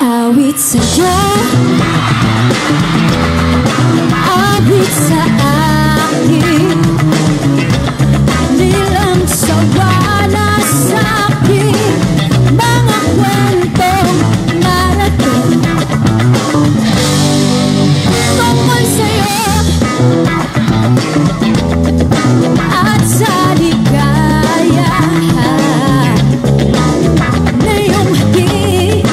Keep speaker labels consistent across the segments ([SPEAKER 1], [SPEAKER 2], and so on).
[SPEAKER 1] Awit sa'yo, awit sa akin, di lang sawa na sa'kin, mga kwentong maraton tungkol sa'yo at sa ligaya na iyong hatid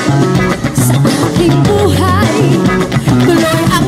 [SPEAKER 1] sa aking buhay. Tuloy ang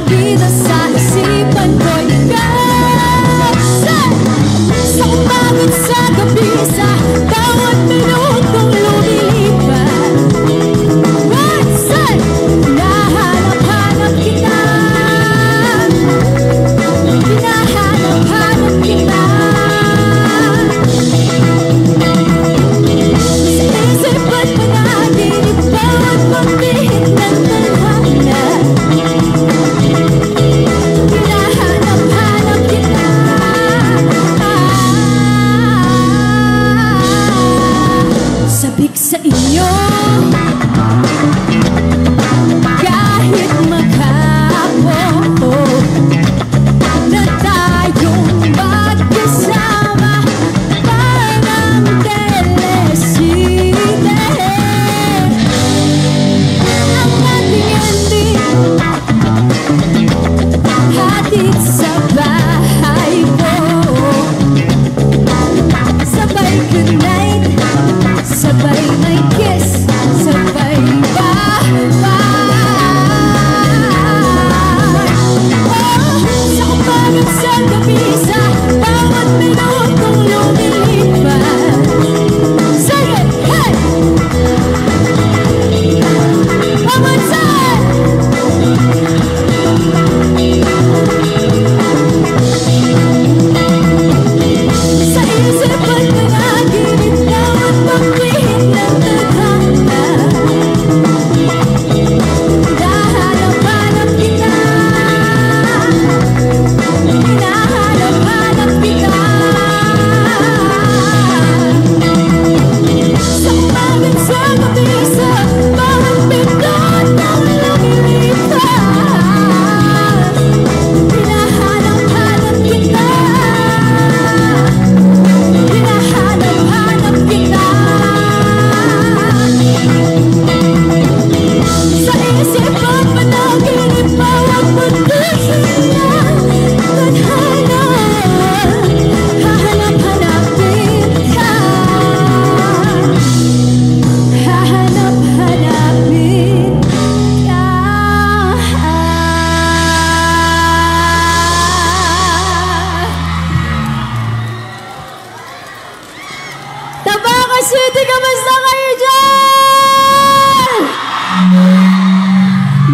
[SPEAKER 1] City, kamusta kayo dyan?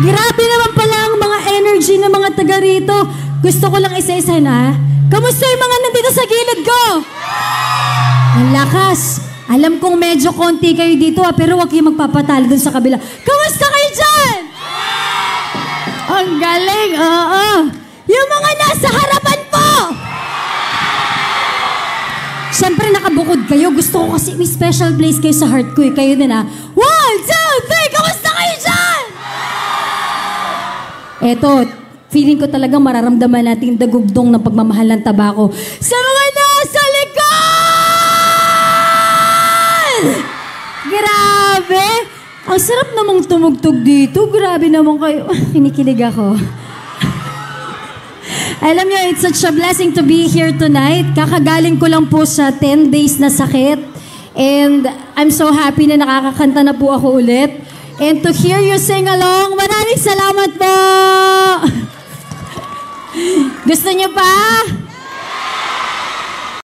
[SPEAKER 1] Grabe naman pala ang mga energy ng mga taga rito. Gusto ko lang isa-isa na. Kamusta yung mga nandito sa gilid ko? Ang lakas. Alam kong medyo konti kayo dito pero huwag kayong magpapatalo dun sa kabila. Kamusta kayo dyan? Ang galing, oo. Yung mga nasa harapan po! Siyempre nakabukod kayo. Gusto ko kasi may special place kayo sa heart ko. Kayo din ha. 1, 2, 3! Kamusta kayo dyan? Eto, feeling ko talagang mararamdaman natin yung dagugdong ng pagmamahal ng tabako. Sa mga nasa likod! Grabe! Ang sarap namang tumugtog dito. Grabe naman kayo. Kinikilig ako. Alam niyo, it's such a blessing to be here tonight. Kakagaling ko lang po sa 10 days na sakit. And I'm so happy na nakakakanta na po ako ulit. And to hear you sing along, maraming salamat po! Gusto niyo pa?